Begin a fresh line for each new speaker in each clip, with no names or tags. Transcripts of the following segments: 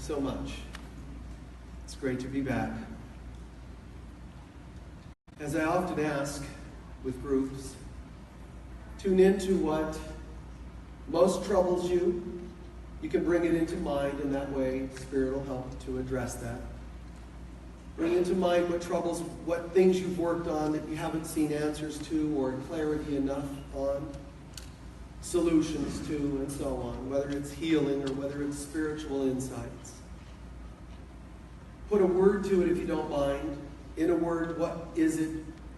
so much. It's great to be back. As I often ask with groups, tune into what most troubles you. You can bring it into mind, and that way Spirit will help to address that. Bring into mind what troubles, what things you've worked on that you haven't seen answers to or clarity enough on, solutions to, and so on, whether it's healing or whether it's spiritual insights. Put a word to it if you don't mind. In a word, what is it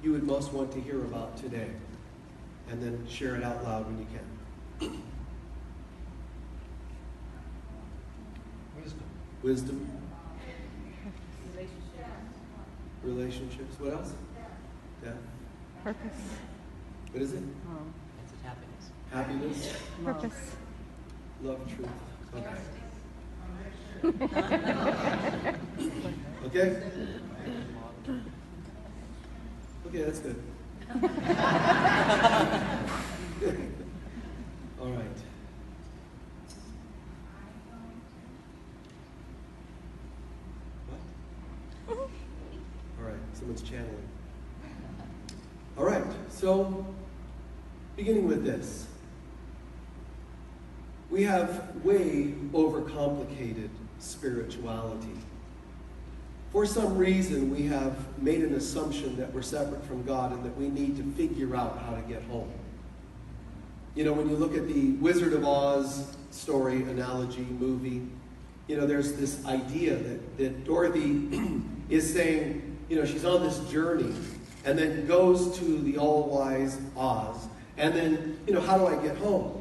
you would most want to hear about today? And then share it out loud when you can. Wisdom. Relationships. What else? Death.
Purpose.
What is it?
It's
Happiness.
Purpose.
Love, truth. Okay. Okay? Okay, that's good. All right. What? All right, someone's channeling. All right, so beginning with this. We have way overcomplicated spirituality. For some reason, we have made an assumption that we're separate from God and that we need to figure out how to get home. You know, when you look at the Wizard of Oz story, analogy, movie, you know, there's this idea that Dorothy is saying, you know, she's on this journey and then goes to the all-wise Oz. And then, you know, how do I get home?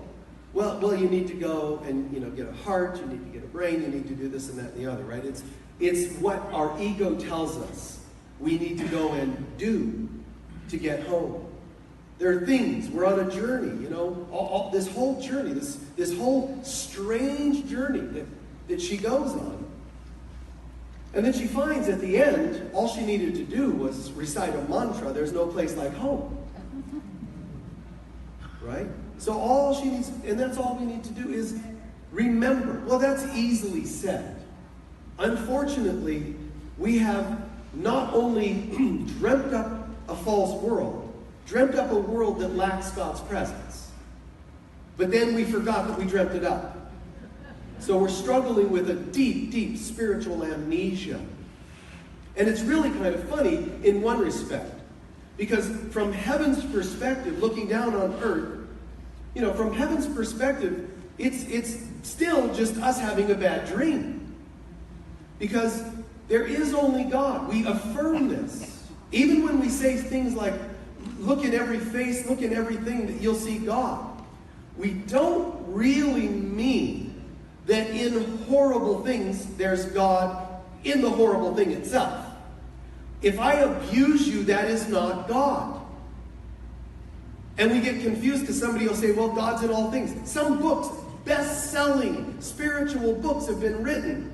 Well, you need to go and, you know, get a heart, you need to get a brain, you need to do this and that and the other, right? It's what our ego tells us we need to go and do to get home. There are things, we're on a journey, you know, this whole journey, this whole strange journey that she goes on. And then she finds at the end, all she needed to do was recite a mantra, there's no place like home. Right? So all she needs, and that's all we need to do is remember. Well, that's easily said. Unfortunately, we have not only dreamt up a false world, dreamt up a world that lacks God's presence, but then we forgot that we dreamt it up. So we're struggling with a deep, deep spiritual amnesia. And it's really kind of funny in one respect. Because from heaven's perspective, looking down on earth, you know, from heaven's perspective, it's still just us having a bad dream. Because there is only God. We affirm this. Even when we say things like, look in every face, look in everything, that you'll see God. We don't really mean that in horrible things, there's God in the horrible thing itself. If I abuse you, that is not God. And we get confused because somebody will say, well, God's in all things. Some books, best-selling spiritual books have been written.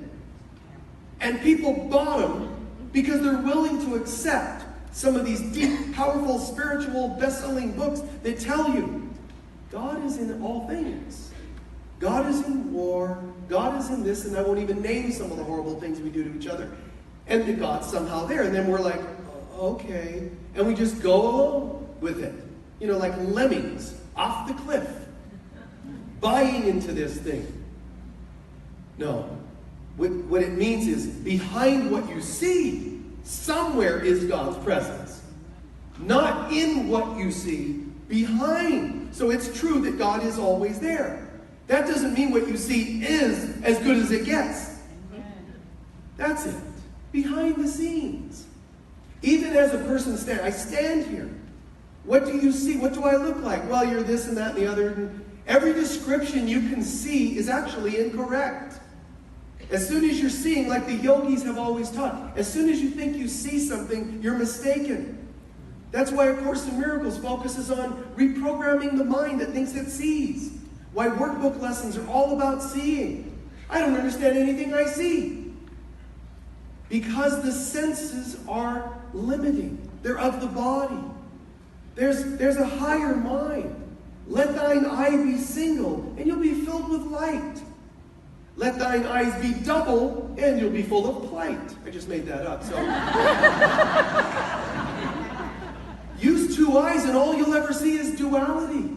And people bought them because they're willing to accept some of these deep, powerful, spiritual, best-selling books that tell you God is in all things. God is in war. God is in this, and I won't even name some of the horrible things we do to each other. And the God's somehow there. And then we're like, okay. And we just go along with it. You know, like lemmings off the cliff, buying into this thing. No. What it means is behind what you see, somewhere is God's presence. Not in what you see, behind. So it's true that God is always there. That doesn't mean what you see is as good as it gets. That's it. Behind the scenes. Even as a person I stand here. What do you see? What do I look like? Well, you're this and that and the other. And every description you can see is actually incorrect. As soon as you're seeing, like the yogis have always taught, as soon as you think you see something, you're mistaken. That's why A Course in Miracles focuses on reprogramming the mind that thinks it sees. Why workbook lessons are all about seeing. I don't understand anything I see. Because the senses are limiting. They're of the body. There's a higher mind. Let thine eye be single, and you'll be filled with light. Let thine eyes be double, and you'll be full of plight. I just made that up. So use two eyes, and all you'll ever see is duality.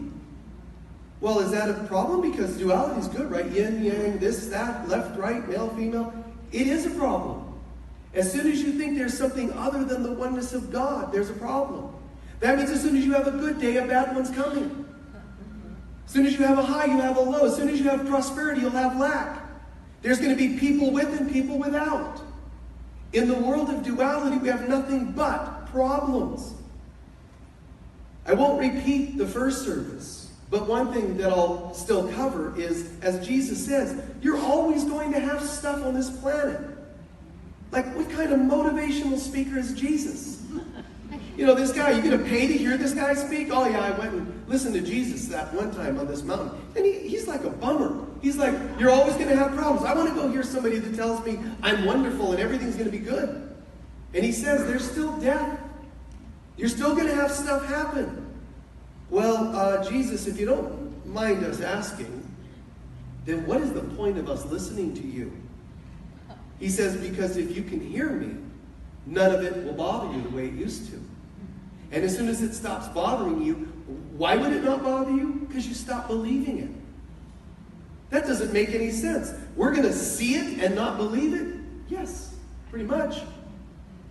Well, is that a problem? Because duality is good, right? Yin, yang, this, that, left, right, male, female. It is a problem. As soon as you think there's something other than the oneness of God, there's a problem. That means as soon as you have a good day, a bad one's coming. As soon as you have a high, you have a low. As soon as you have prosperity, you'll have lack. There's going to be people with and people without. In the world of duality, we have nothing but problems. I won't repeat the first service, but one thing that I'll still cover is, as Jesus says, you're always going to have stuff on this planet. Like, what kind of motivational speaker is Jesus? You know, this guy, you going to pay to hear this guy speak? Oh yeah, I went and listened to Jesus that one time on this mountain. And he's like a bummer. He's like, you're always going to have problems. I want to go hear somebody that tells me I'm wonderful and everything's going to be good. And he says, there's still death. You're still going to have stuff happen. Well, Jesus, if you don't mind us asking, then what is the point of us listening to you? He says, because if you can hear me, none of it will bother you the way it used to. And as soon as it stops bothering you, why would it not bother you? Because you stop believing it. That doesn't make any sense. We're going to see it and not believe it? Yes, pretty much.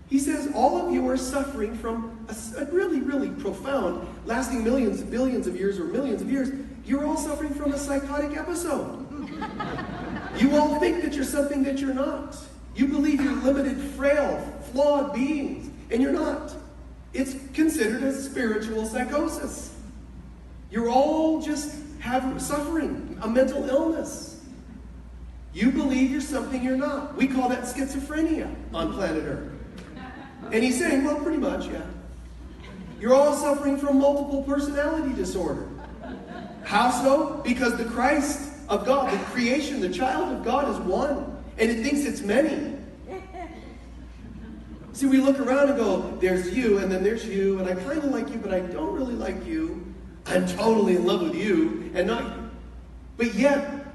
He says all of you are suffering from a really, really profound, lasting millions, billions of years or millions of years. You're all suffering from a psychotic episode. You all think that you're something that you're not. You believe you're limited, frail, flawed beings, and you're not. It's considered a spiritual psychosis. You're all just suffering, a mental illness. You believe you're something you're not. We call that schizophrenia on planet Earth. And he's saying, well, pretty much, yeah. You're all suffering from multiple personality disorder. How so? Because the Christ of God, the creation, the child of God is one, and it thinks it's many. See, we look around and go, there's you, and then there's you, and I kind of like you, but I don't really like you. I'm totally in love with you, and not you. But yet,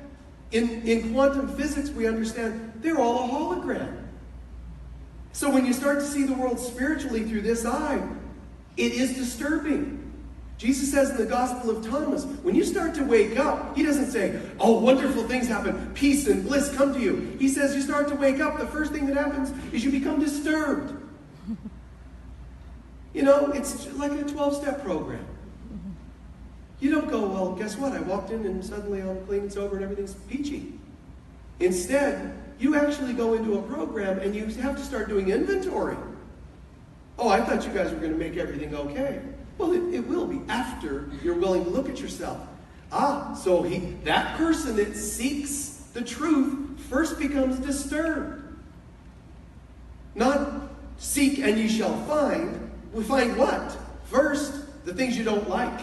in quantum physics, we understand they're all a hologram. So when you start to see the world spiritually through this eye, it is disturbing. Jesus says in the Gospel of Thomas, when you start to wake up, he doesn't say, oh, wonderful things happen, peace and bliss come to you. He says you start to wake up, the first thing that happens is you become disturbed. You know, it's like a 12-step program. You don't go, well, guess what? I walked in and suddenly I'm clean and sober and everything's peachy. Instead, you actually go into a program and you have to start doing inventory. Oh, I thought you guys were going to make everything okay. Well, it will be after you're willing to look at yourself. So that person that seeks the truth first becomes disturbed. Not seek and ye shall find. We find what? First, the things you don't like.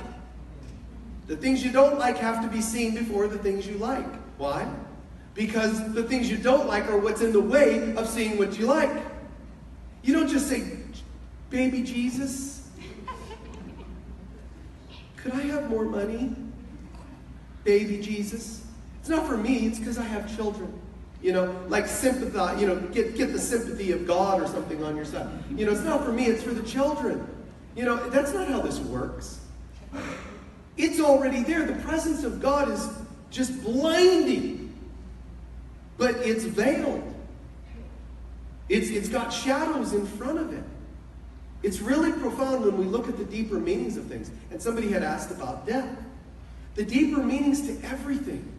The things you don't like have to be seen before the things you like. Why? Because the things you don't like are what's in the way of seeing what you like. You don't just say, baby Jesus, could I have more money? Baby Jesus. It's not for me, it's because I have children. You know, like sympathy, get the sympathy of God or something on your side. You know, it's not for me, it's for the children. You know, that's not how this works. It's already there. The presence of God is just blinding. But it's veiled. It's got shadows in front of it. It's really profound when we look at the deeper meanings of things. And somebody had asked about death. The deeper meanings to everything.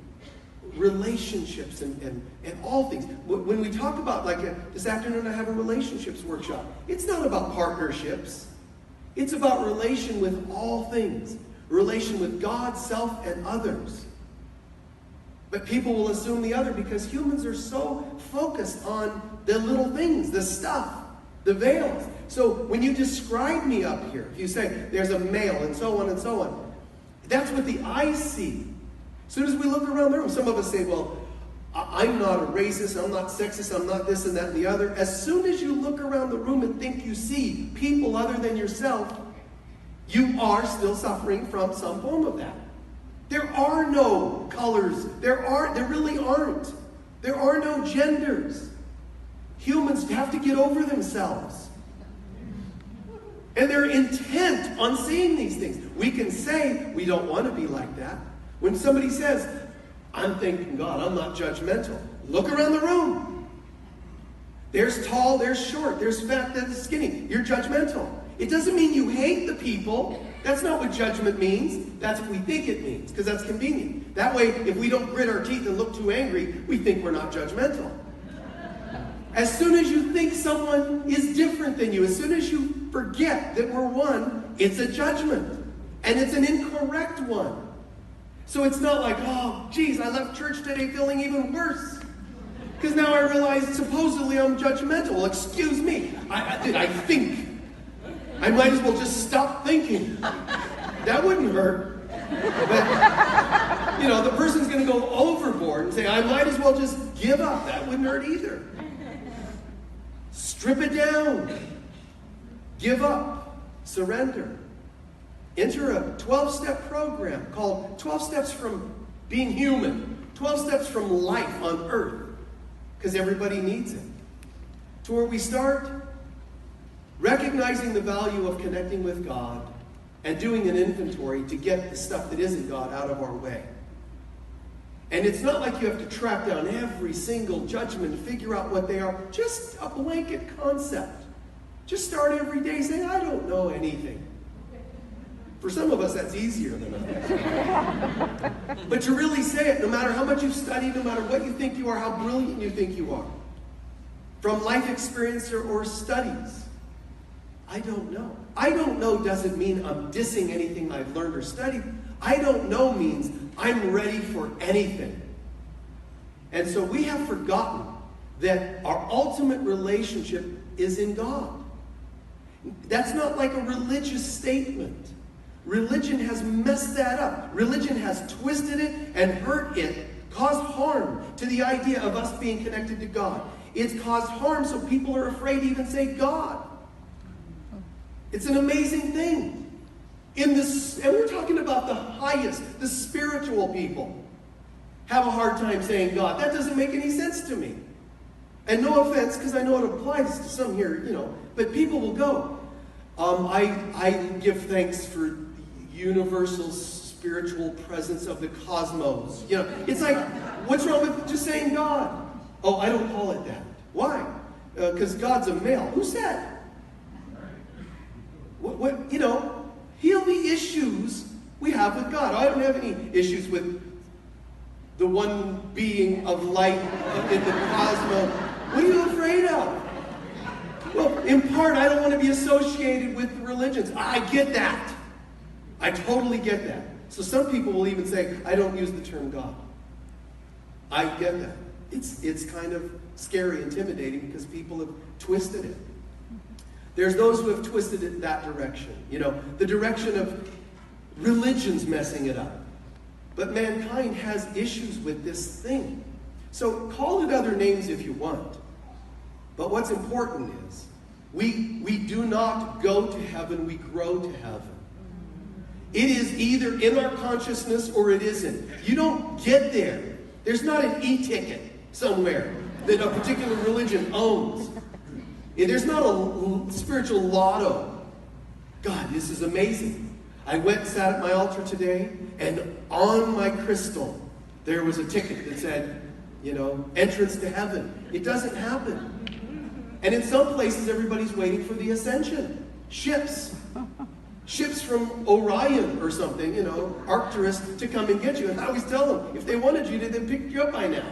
Relationships and all things. When we talk about, this afternoon I have a relationships workshop. It's not about partnerships. It's about relation with all things. Relation with God, self, and others. But people will assume the other because humans are so focused on the little things, the stuff, the veils. So when you describe me up here, if you say there's a male and so on, that's what the eyes see. As soon as we look around the room, some of us say, well, I'm not a racist, I'm not sexist, I'm not this and that and the other. As soon as you look around the room and think you see people other than yourself, you are still suffering from some form of that. There are no colors. There really aren't. There are no genders. Humans have to get over themselves. And they're intent on seeing these things. We can say we don't want to be like that. When somebody says, I'm thanking God, I'm not judgmental. Look around the room. There's tall, there's short, there's fat, there's skinny. You're judgmental. It doesn't mean you hate the people. That's not what judgment means. That's what we think it means, because that's convenient. That way, if we don't grit our teeth and look too angry, we think we're not judgmental. As soon as you think someone is different than you, as soon as you forget that we're one, it's a judgment. And it's an incorrect one. So it's not like, oh, geez, I left church today feeling even worse. Because now I realize supposedly I'm judgmental. Well, excuse me. I think. I might as well just stop thinking. That wouldn't hurt. But, the person's going to go overboard and say, I might as well just give up. That wouldn't hurt either. Strip it down. Give up. Surrender. Enter a 12-step program called 12 Steps from Being Human. 12 Steps from Life on Earth. Because everybody needs it. To where we start recognizing the value of connecting with God and doing an inventory to get the stuff that isn't God out of our way. And it's not like you have to track down every single judgment and figure out what they are. Just a blanket concept. Just start every day saying, I don't know anything. For some of us, that's easier than others. But to really say it, no matter how much you've studied, no matter what you think you are, how brilliant you think you are, from life experience or studies, I don't know. I don't know doesn't mean I'm dissing anything I've learned or studied. I don't know means I'm ready for anything. And so we have forgotten that our ultimate relationship is in God. That's not like a religious statement. Religion has messed that up. Religion has twisted it and hurt it, caused harm to the idea of us being connected to God. It's caused harm so people are afraid to even say God. It's an amazing thing. And we're talking about the highest, the spiritual people have a hard time saying God. That doesn't make any sense to me. And no offense, because I know it applies to some here, but people will go, I give thanks for universal spiritual presence of the cosmos. It's like, what's wrong with just saying God? Oh, I don't call it that. Why? Because God's a male. Who said? Heal the issues we have with God. I don't have any issues with the one being of light in the cosmos. What are you afraid of? Well, in part, I don't want to be associated with the religions. I get that. I totally get that. So some people will even say, I don't use the term God. I get that. It's kind of scary, intimidating, because people have twisted it. There's those who have twisted it that direction. The direction of religions messing it up. But mankind has issues with this thing. So call it other names if you want. But what's important is, we do not go to heaven, we grow to heaven. It is either in our consciousness or it isn't. You don't get there. There's not an e-ticket somewhere that a particular religion owns. There's not a spiritual lotto. God, this is amazing. I went and sat at my altar today, and on my crystal, there was a ticket that said, entrance to heaven. It doesn't happen. And in some places, everybody's waiting for the ascension. Ships from Orion or something, Arcturus, to come and get you. And I always tell them, if they wanted you, they'd have picked you up by now.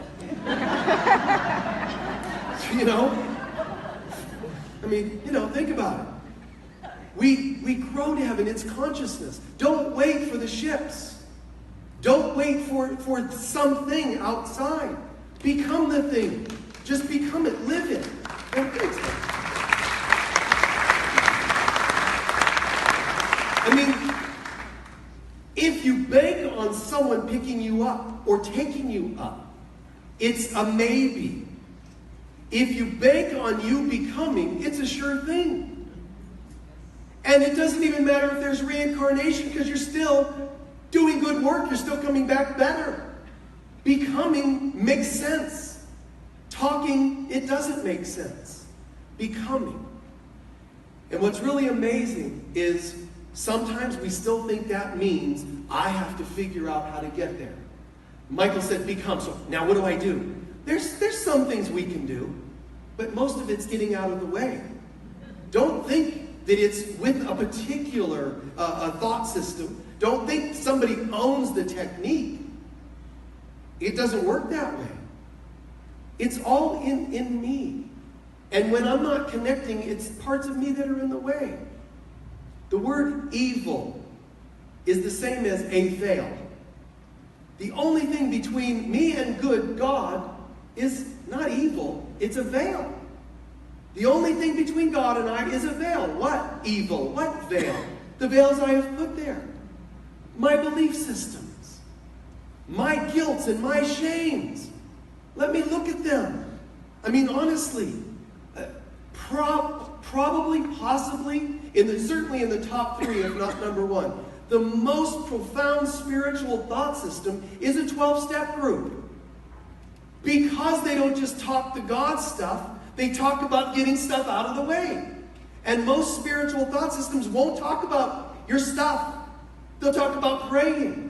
Think about it. We grow to heaven. It's consciousness. Don't wait for the ships. Don't wait for something outside. Become the thing. Just become it. Live it. If you bank on someone picking you up or taking you up, it's a maybe. If you bank on you becoming, it's a sure thing. And it doesn't even matter if there's reincarnation, because you're still doing good work. You're still coming back better. Becoming makes sense. Talking, it doesn't make sense. Becoming. And what's really amazing is sometimes we still think that means I have to figure out how to get there. Michael said become. So now what do I do? There's some things we can do, but most of it's getting out of the way. Don't think that it's with a particular thought system. Don't think somebody owns the technique. It doesn't work that way. It's all in me. And when I'm not connecting, it's parts of me that are in the way. The word evil is the same as a veil. The only thing between me and good God is not evil, it's a veil. The only thing between God and I is a veil. What evil? What veil? The veils I have put there. My belief systems. My guilts and my shames. Let me look at them. I mean, honestly, probably, possibly, certainly in the top 3, if not number 1, the most profound spiritual thought system is a 12-step group. Because they don't just talk the God stuff, they talk about getting stuff out of the way. And most spiritual thought systems won't talk about your stuff. They'll talk about praying.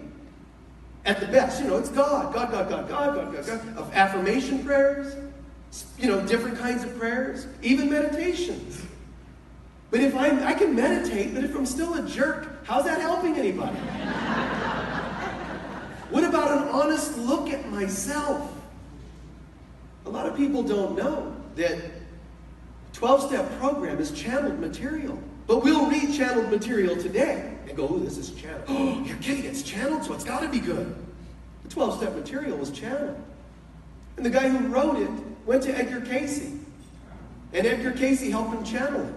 At the best, it's God. God, God, God, God, God, God, God. Of affirmation prayers, different kinds of prayers, even meditations. But if I can meditate, but if I'm still a jerk, how's that helping anybody? What about an honest look at myself? A lot of people don't know that 12-step program is channeled material. But we'll read channeled material today and go, oh, this is channeled. Oh, you're kidding, it's channeled, so it's got to be good. The 12-step material was channeled. And the guy who wrote it went to Edgar Casey. And Edgar Casey helped him channel it.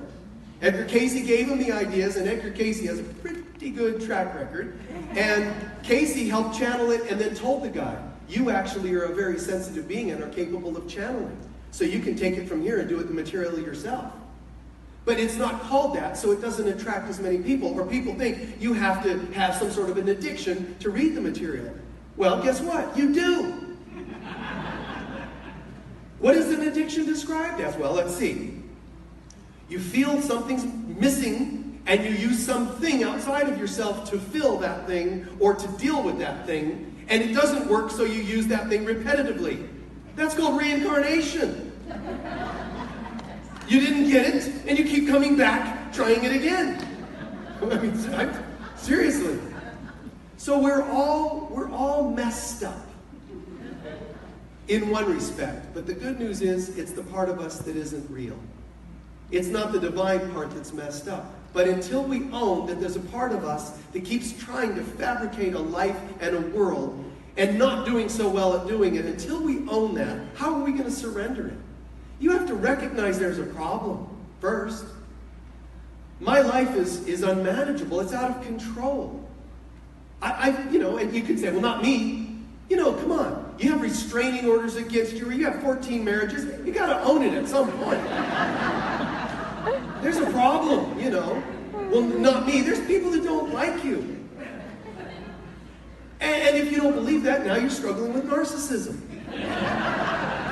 Edgar Casey gave him the ideas, and Edgar Casey has a pretty good track record. And Casey helped channel it and then told the guy, you actually are a very sensitive being and are capable of channeling. So you can take it from here and do it the material yourself. But it's not called that, so it doesn't attract as many people. Or people think you have to have some sort of an addiction to read the material. Well, guess what? You do. What is an addiction described as? Well, let's see. You feel something's missing, and you use something outside of yourself to fill that thing or to deal with that thing, and it doesn't work, so you use that thing repetitively. That's called reincarnation. You didn't get it, and you keep coming back, trying it again. I mean, seriously. So we're all messed up in one respect. But the good news is, it's the part of us that isn't real. It's not the divine part that's messed up. But until we own that there's a part of us that keeps trying to fabricate a life and a world and not doing so well at doing it, until we own that, how are we going to surrender it? You have to recognize there's a problem first. My life is unmanageable. It's out of control. And you could say, well, not me. Come on. You have restraining orders against you, or you have 14 marriages. You got to own it at some point. There's a problem, Well, not me. There's people that don't like you. And if you don't believe that, now you're struggling with narcissism.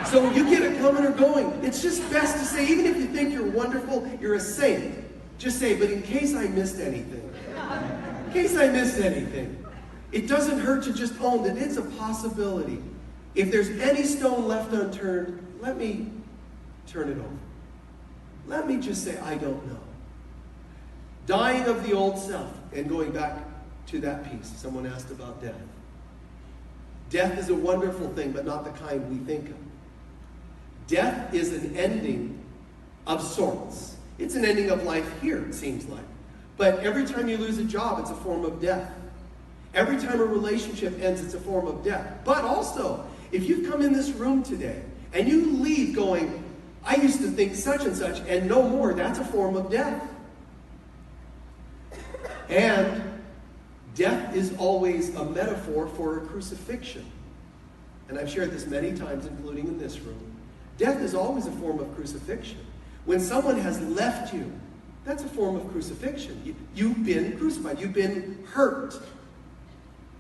So you get it coming or going. It's just best to say, even if you think you're wonderful, you're a saint, just say, but in case I missed anything, it doesn't hurt to just own that it's a possibility. If there's any stone left unturned, let me turn it over. Let me just say, I don't know. Dying of the old self, and going back to that piece, someone asked about death. Death is a wonderful thing, but not the kind we think of. Death is an ending of sorts. It's an ending of life here, it seems like. But every time you lose a job, it's a form of death. Every time a relationship ends, it's a form of death. But also, if you've come in this room today and you leave going, I used to think such and such, and no more, that's a form of death. And death is always a metaphor for a crucifixion. And I've shared this many times, including in this room. Death is always a form of crucifixion. When someone has left you, that's a form of crucifixion. You've been crucified. You've been hurt.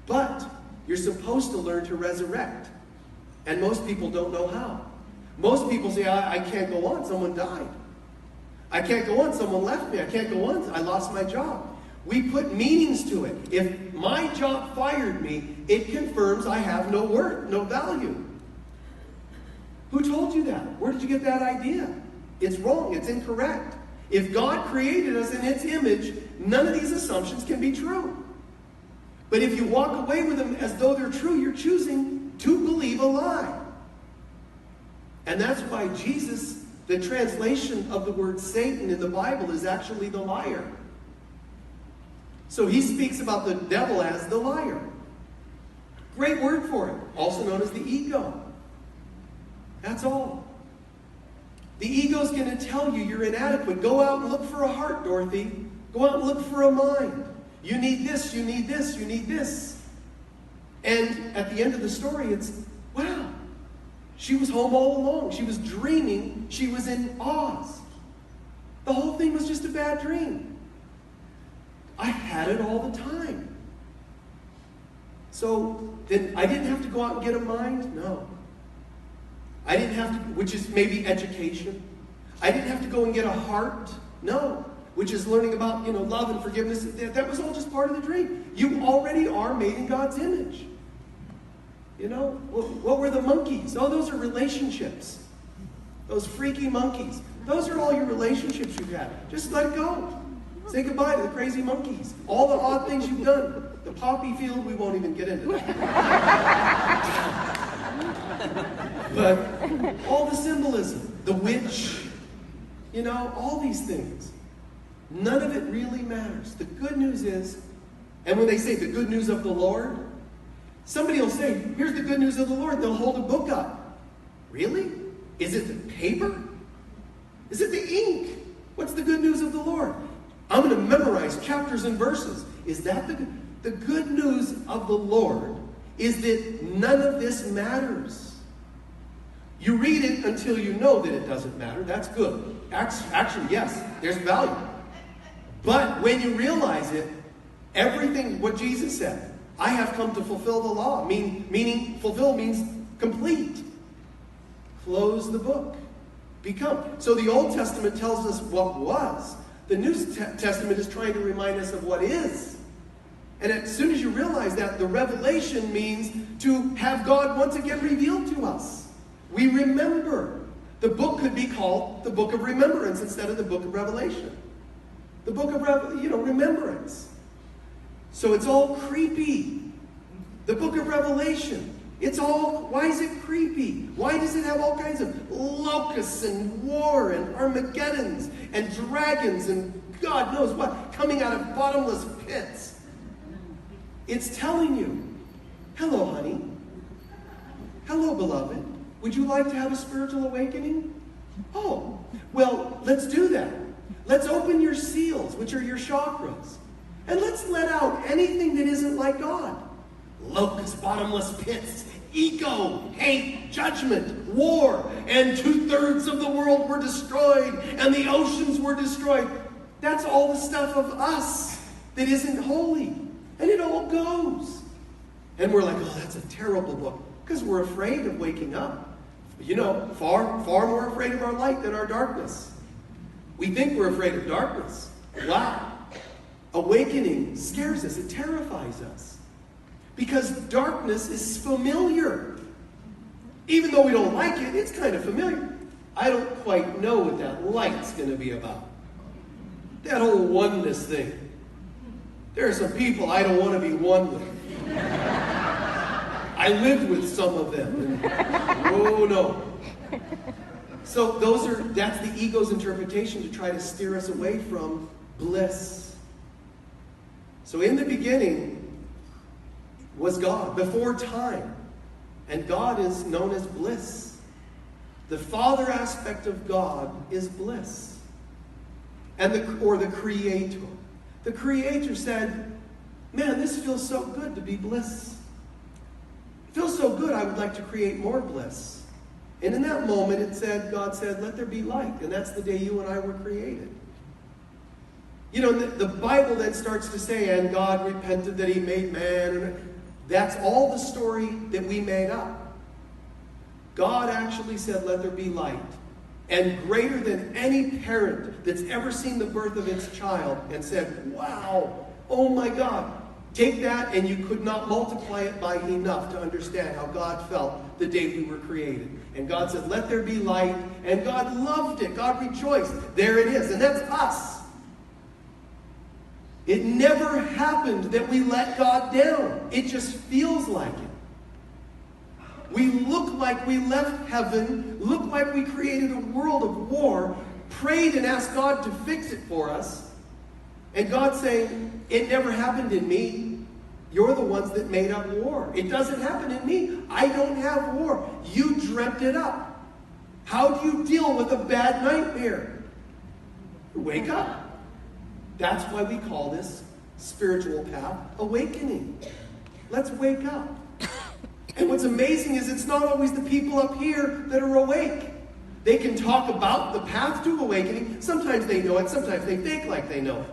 But you're supposed to learn to resurrect. And most people don't know how. Most people say, I can't go on, someone died. I can't go on, someone left me. I can't go on, I lost my job. We put meanings to it. If my job fired me, it confirms I have no worth, no value. Who told you that? Where did you get that idea? It's wrong, it's incorrect. If God created us in its image, none of these assumptions can be true. But if you walk away with them as though they're true, you're choosing to believe a lie. And that's why Jesus, the translation of the word Satan in the Bible, is actually the liar. So he speaks about the devil as the liar. Great word for it, also known as the ego. That's all. The ego's going to tell you you're inadequate. Go out and look for a heart, Dorothy. Go out and look for a mind. You need this, you need this, you need this. And at the end of the story, it's, wow, she was home all along. She was dreaming. She was in Oz. The whole thing was just a bad dream. I had it all the time. So then I didn't have to go out and get a mind? No. I didn't have to, which is maybe education. I didn't have to go and get a heart? No. Which is learning about, love and forgiveness. That was all just part of the dream. You already are made in God's image. What were the monkeys? Oh, those are relationships. Those freaky monkeys. Those are all your relationships you've had. Just let it go. Say goodbye to the crazy monkeys. All the odd things you've done. The poppy field, we won't even get into that. But all the symbolism, the witch, all these things. None of it really matters. The good news is, and when they say the good news of the Lord, somebody will say, here's the good news of the Lord. They'll hold a book up. Really? Is it the paper? Is it the ink? What's the good news of the Lord? I'm going to memorize chapters and verses. Is that the good news of the Lord is that none of this matters. You read it until you know that it doesn't matter. That's good. Actually, yes, there's value. But when you realize it, everything, what Jesus said, I have come to fulfill the law. Meaning, fulfill means complete. Close the book. Become. So the Old Testament tells us what was. The New Testament is trying to remind us of what is. And as soon as you realize that, the revelation means to have God once again revealed to us. We remember. The book could be called the Book of Remembrance instead of the Book of Revelation. The Book of Remembrance. So it's all creepy. The Book of Revelation. Why is it creepy? Why does it have all kinds of locusts and war and Armageddons and dragons and God knows what coming out of bottomless pits? It's telling you, hello, honey. Hello, beloved. Would you like to have a spiritual awakening? Oh, well, let's do that. Let's open your seals, which are your chakras. And let's let out anything that isn't like God. Locusts, bottomless pits, ego, hate, judgment, war, and 2/3 of the world were destroyed, and the oceans were destroyed. That's all the stuff of us that isn't holy. And it all goes. And we're like, oh, that's a terrible book. Because we're afraid of waking up. Far, far more afraid of our light than our darkness. We think we're afraid of darkness. Wow. Awakening scares us. It terrifies us. Because darkness is familiar. Even though we don't like it, it's kind of familiar. I don't quite know what that light's going to be about. That whole oneness thing. There are some people I don't want to be one with. I lived with some of them. Oh no. So that's the ego's interpretation to try to steer us away from bliss. So in the beginning was God, before time. And God is known as bliss. The Father aspect of God is bliss. And the Creator. The Creator said, man, this feels so good to be bliss. It feels so good, I would like to create more bliss. And in that moment, God said, let there be light. And that's the day you and I were created. The Bible then starts to say, and God repented that he made man. And that's all the story that we made up. God actually said, let there be light. And greater than any parent that's ever seen the birth of its child and said, wow, oh my God. Take that and you could not multiply it by enough to understand how God felt the day we were created. And God said, let there be light. And God loved it. God rejoiced. There it is. And that's us. It never happened that we let God down. It just feels like it. We look like we left heaven, look like we created a world of war, prayed and asked God to fix it for us. And God saying, it never happened in me. You're the ones that made up war. It doesn't happen in me. I don't have war. You dreamt it up. How do you deal with a bad nightmare? Wake up. That's why we call this spiritual path awakening. Let's wake up. And what's amazing is it's not always the people up here that are awake. They can talk about the path to awakening. Sometimes they know it. Sometimes they think like they know it.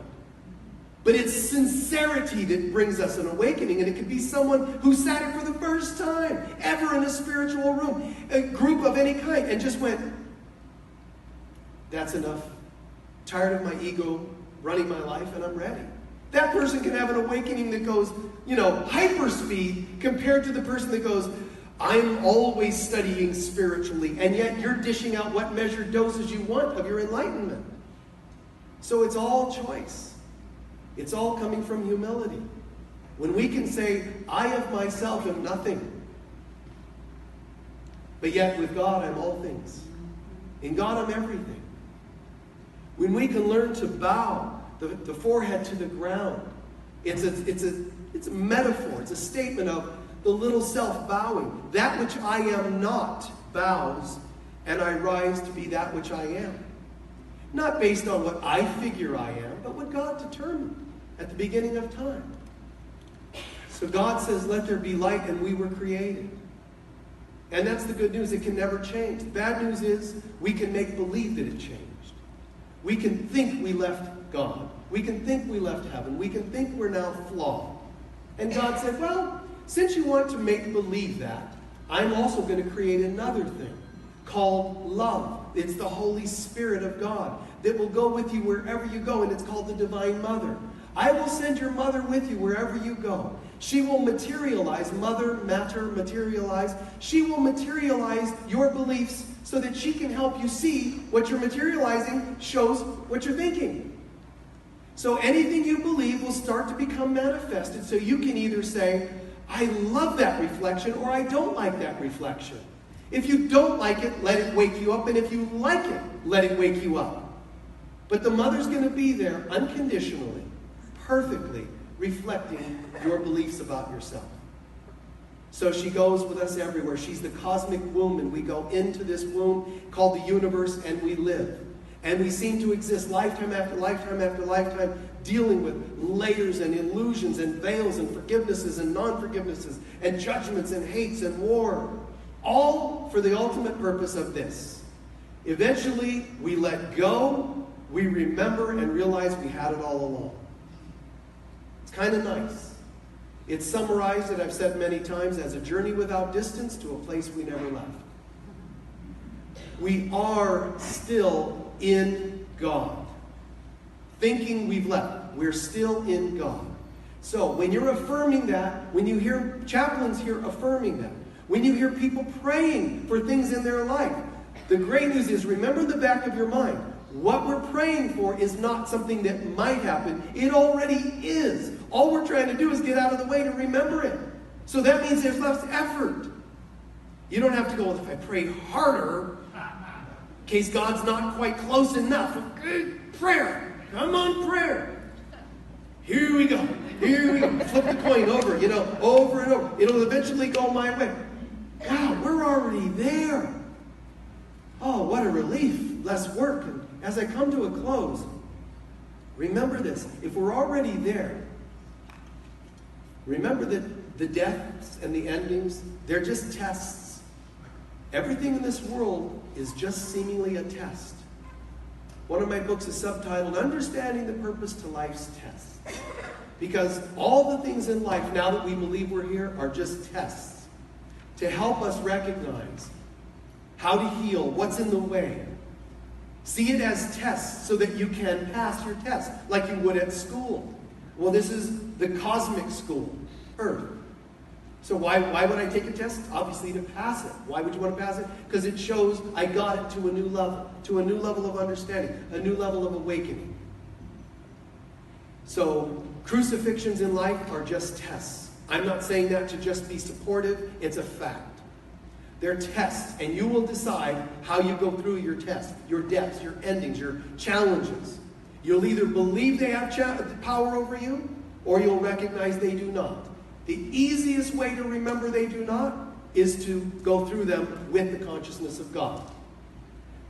But it's sincerity that brings us an awakening. And it could be someone who sat it for the first time ever in a spiritual room, a group of any kind, and just went, that's enough. Tired of my ego running my life, and I'm ready. That person can have an awakening that goes, hyper speed compared to the person that goes, I'm always studying spiritually, and yet you're dishing out what measured doses you want of your enlightenment. So it's all choice. It's all coming from humility. When we can say, I of myself am nothing, but yet with God I'm all things. In God I'm everything. When we can learn to bow the forehead to the ground, it's a metaphor, it's a statement of the little self bowing. That which I am not bows, and I rise to be that which I am. Not based on what I figure I am, but what God determined at the beginning of time. So God says, let there be light, and we were created. And that's the good news. It can never change. The bad news is we can make believe that it changed. We can think we left God. We can think we left heaven. We can think we're now flawed. And God said, well, since you want to make believe that, I'm also going to create another thing called love. It's the Holy Spirit of God that will go with you wherever you go, and it's called the Divine Mother. I will send your mother with you wherever you go. She will materialize, materialize. She will materialize your beliefs so that she can help you see what you're materializing shows what you're thinking. So anything you believe will start to become manifested, so you can either say, I love that reflection, or I don't like that reflection. If you don't like it, let it wake you up, and if you like it, let it wake you up. But the mother's going to be there unconditionally, perfectly reflecting your beliefs about yourself. So she goes with us everywhere. She's the cosmic womb, and we go into this womb called the universe, and we live. And we seem to exist lifetime after lifetime after lifetime, dealing with layers and illusions and veils and forgivenesses and non-forgivenesses and judgments and hates and war. All for the ultimate purpose of this. Eventually, we let go, we remember, and realize we had it all along. It's kind of nice. It's summarized, and I've said many times, as a journey without distance to a place we never left. We are still in God. Thinking we've left, we're still in God. So when you're affirming that, when you hear chaplains here affirming that, when you hear people praying for things in their life, the great news is, remember in the back of your mind, what we're praying for is not something that might happen. It already is. All we're trying to do is get out of the way to remember it. So that means there's less effort. You don't have to go, if I pray harder, in case God's not quite close enough. Prayer. Come on, prayer. Here we go. Here we go. Flip the coin over, over and over. It'll eventually go my way. Wow, we're already there. Oh, what a relief. Less work. And as I come to a close, remember this. If we're already there, remember that the deaths and the endings, they're just tests. Everything in this world is just seemingly a test. One of my books is subtitled, Understanding the Purpose to Life's Tests. Because all the things in life, now that we believe we're here, are just tests to help us recognize how to heal, what's in the way. See it as tests so that you can pass your test, like you would at school. Well, this is the cosmic school, Earth. So why would I take a test? Obviously to pass it. Why would you want to pass it? Because it shows I got it to a new level of understanding, a new level of awakening. So crucifixions in life are just tests. I'm not saying that to just be supportive, it's a fact. They're tests, and you will decide how you go through your tests, your depths, your endings, your challenges. You'll either believe they have power over you, or you'll recognize they do not. The easiest way to remember they do not is to go through them with the consciousness of God.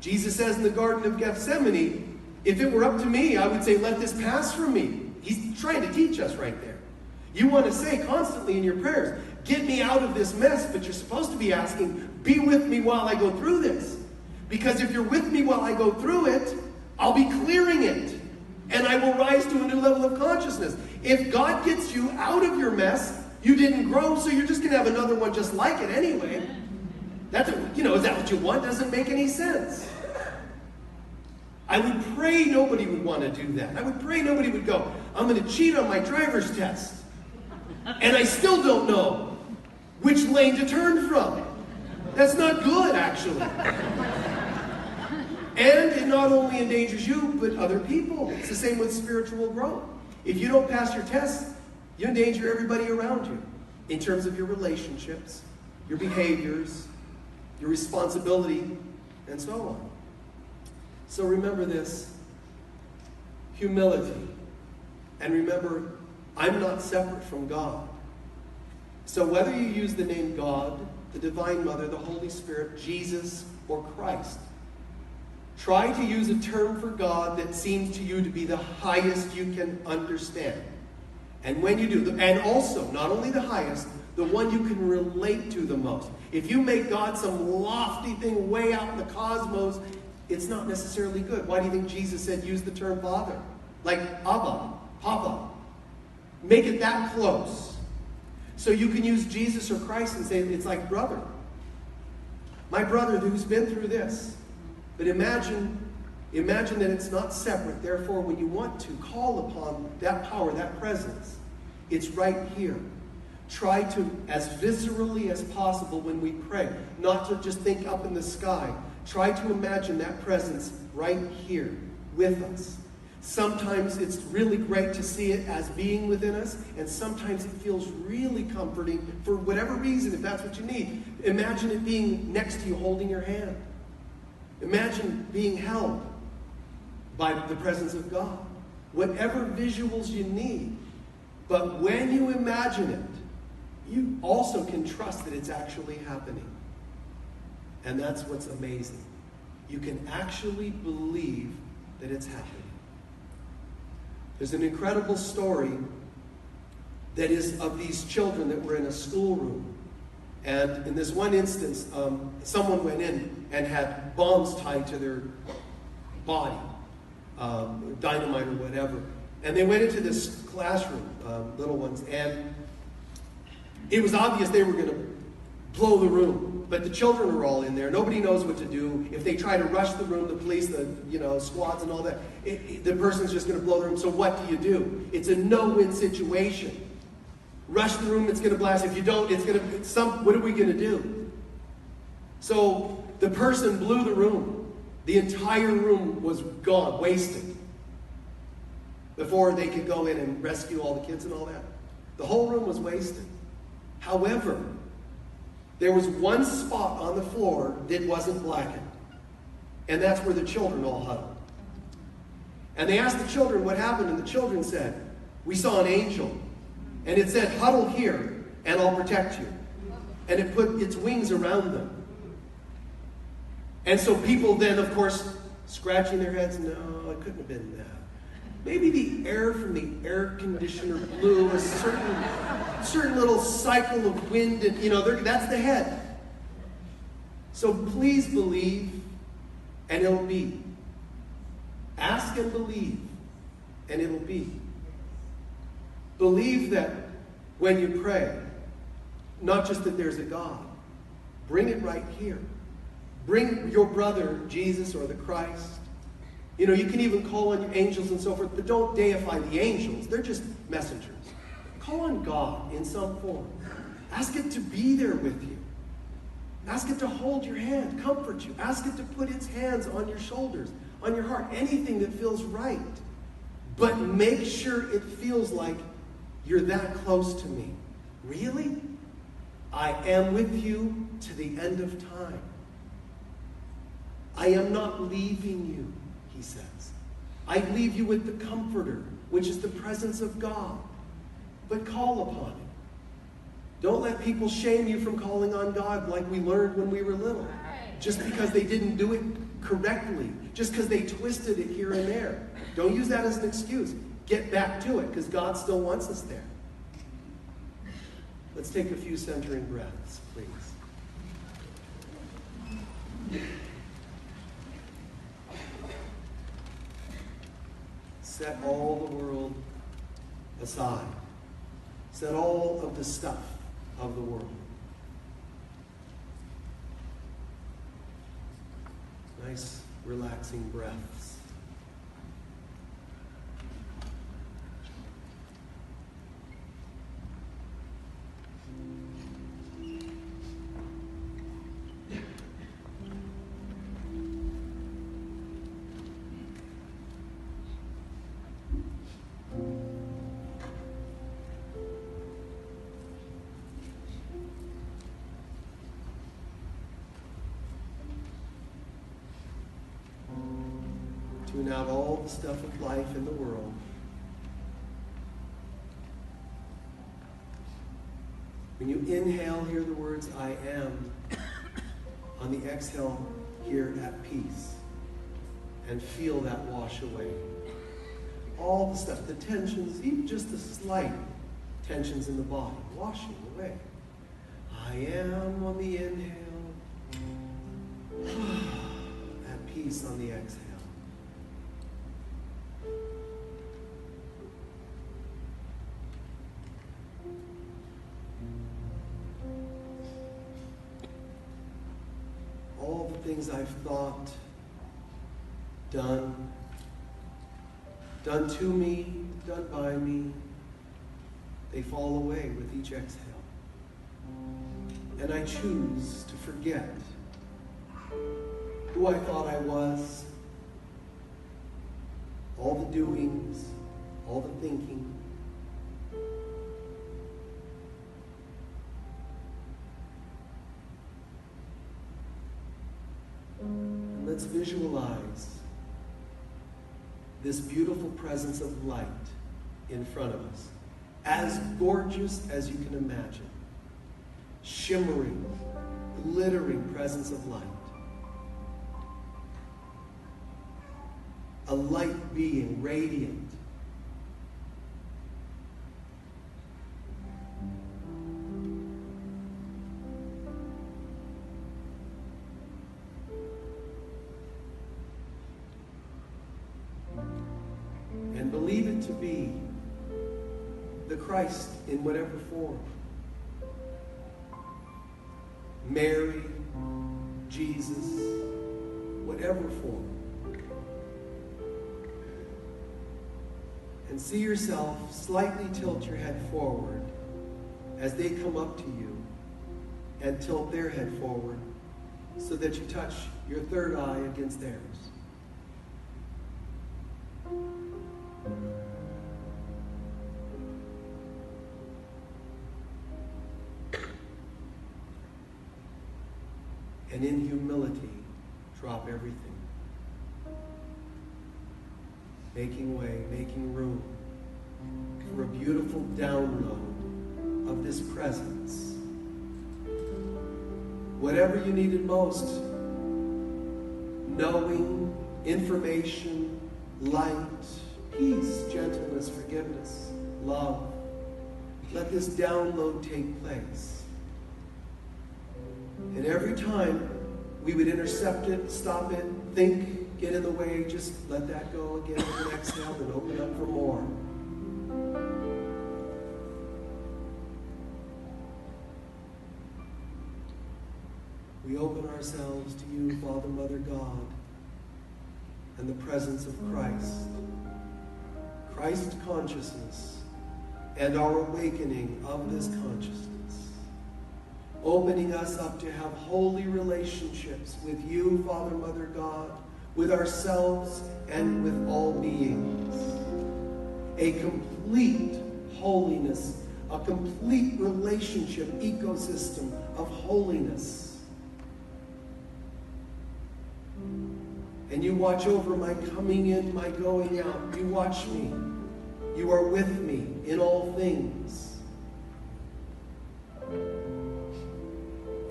Jesus says in the Garden of Gethsemane, if it were up to me, I would say, let this pass from me. He's trying to teach us right there. You want to say constantly in your prayers, get me out of this mess, but you're supposed to be asking, be with me while I go through this. Because if you're with me while I go through it, I'll be clearing it. And I will rise to a new level of consciousness. If God gets you out of your mess, you didn't grow, so you're just going to have another one just like it anyway. Is that what you want? Doesn't make any sense. I would pray nobody would want to do that. I would pray nobody would go, I'm going to cheat on my driver's test. And I still don't know which lane to turn from. That's not good, actually. And it not only endangers you, but other people. It's the same with spiritual growth. If you don't pass your tests, you endanger everybody around you in terms of your relationships, your behaviors, your responsibility, and so on. So remember this, humility. And remember, I'm not separate from God. So whether you use the name God, the Divine Mother, the Holy Spirit, Jesus, or Christ, try to use a term for God that seems to you to be the highest you can understand. And when you do, and also, not only the highest, the one you can relate to the most. If you make God some lofty thing way out in the cosmos, it's not necessarily good. Why do you think Jesus said use the term Father? Like Abba, Papa. Make it that close. So you can use Jesus or Christ and say it's like brother. My brother who's been through this. But imagine that it's not separate. Therefore, when you want to call upon that power, that presence, it's right here. Try to, as viscerally as possible when we pray, not to just think up in the sky. Try to imagine that presence right here with us. Sometimes it's really great to see it as being within us, and sometimes it feels really comforting for whatever reason, if that's what you need. Imagine it being next to you, holding your hand. Imagine being held by the presence of God. Whatever visuals you need. But when you imagine it, you also can trust that it's actually happening. And that's what's amazing. You can actually believe that it's happening. There's an incredible story that is of these children that were in a schoolroom. And in this one instance, someone went in and had bombs tied to their body, dynamite or whatever. And they went into this classroom, little ones, and it was obvious they were going to blow the room. But the children are all in there. Nobody knows what to do. If they try to rush the room, the police, the squads and all that, the person's just going to blow the room. So what do you do? It's a no-win situation. Rush the room, it's going to blast. If you don't, what are we going to do? So the person blew the room. The entire room was gone, wasted. Before they could go in and rescue all the kids and all that. The whole room was wasted. However, there was one spot on the floor that wasn't blackened. And that's where the children all huddled. And they asked the children what happened, and the children said, we saw an angel. And it said, huddle here, and I'll protect you. And it put its wings around them. And so people then, of course, scratching their heads, no, it couldn't have been that. Maybe the air from the air conditioner blew a certain little cycle of wind, and that's the head. So please believe, and it'll be. Ask and believe, and it'll be. Believe that when you pray, not just that there's a God, bring it right here. Bring your brother, Jesus, or the Christ. You know, you can even call on your angels and so forth, but don't deify the angels. They're just messengers. Call on God in some form. Ask it to be there with you. Ask it to hold your hand, comfort you. Ask it to put its hands on your shoulders, on your heart, anything that feels right. But make sure it feels like you're that close to me. Really? I am with you to the end of time. I am not leaving you, he says. I leave you with the Comforter, which is the presence of God. But call upon him. Don't let people shame you from calling on God like we learned when we were little. Just because they didn't do it correctly. Just because they twisted it here and there. Don't use that as an excuse. Get back to it, because God still wants us there. Let's take a few centering breaths, please. Set all the world aside. Set all of the stuff of the world. Nice, relaxing breaths. Tune out all the stuff of life in the world. When you inhale, hear the words, I am. On the exhale, hear at peace. And feel that wash away. All the stuff, the tensions, even just the slight tensions in the body, washing away. I am on the inhale. At peace on the exhale. All the things I've thought, done to me, done by me, they fall away with each exhale. And I choose to forget who I thought I was, all the doings, all the thinking. And let's visualize this beautiful presence of light in front of us, as gorgeous as you can imagine. Shimmering, glittering presence of light. A light being, radiant. And believe it to be the Christ in whatever form. Mary, Jesus, whatever form. And see yourself slightly tilt your head forward as they come up to you, and tilt their head forward so that you touch your third eye against theirs. And in humility, drop everything. Making way, making room for a beautiful download of this presence. Whatever you needed most, knowing, information, light, peace, gentleness, forgiveness, love. Let this download take place. And every time we would intercept it, stop it, think, get in the way, just let that go again with an exhale and open up for more. we open ourselves to you, Father, Mother, God, and the presence of Christ. Christ consciousness and our awakening of this consciousness. Opening us up to have holy relationships with you, Father, Mother, God, with ourselves and with all beings. A complete holiness, a complete relationship ecosystem of holiness. And you watch over my coming in, my going out. You watch me. You are with me in all things.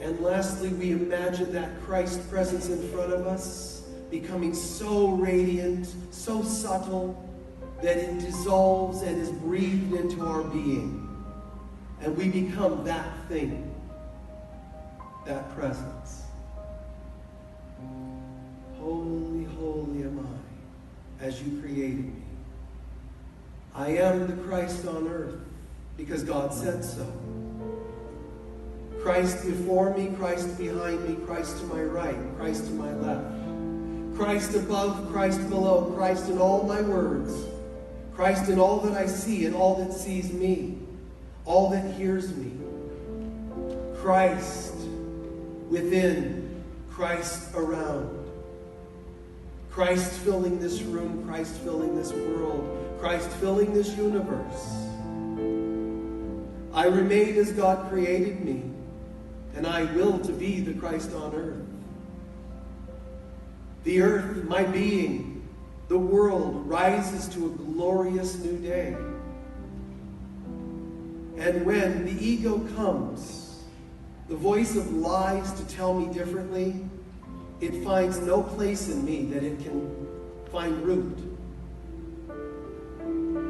And lastly, we imagine that Christ presence in front of us becoming so radiant, so subtle, that it dissolves and is breathed into our being. And we become that thing, that presence. Holy, holy am I, as you created me. I am the Christ on earth, because God said so. Christ before me, Christ behind me, Christ to my right, Christ to my left. Christ above, Christ below, Christ in all my words, Christ in all that I see and all that sees me, all that hears me. Christ within, Christ around. Christ filling this room, Christ filling this world, Christ filling this universe. I remain as God created me, and I will to be the Christ on earth. The earth, my being, the world rises to a glorious new day. And when the ego comes, the voice of lies to tell me differently, it finds no place in me that it can find root.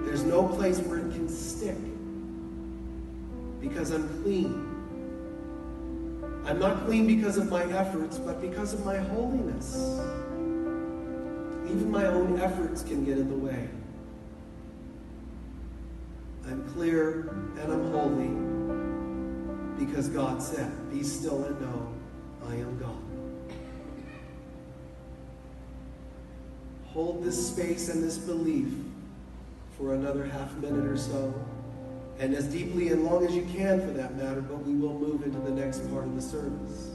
There's no place where it can stick, because I'm clean. I'm not clean because of my efforts, but because of my holiness. Even my own efforts can get in the way. I'm clear and I'm holy because God said, "Be still and know I am God." Hold this space and this belief for another half minute or so, and as deeply and long as you can for that matter, but we will move into the next part of the service.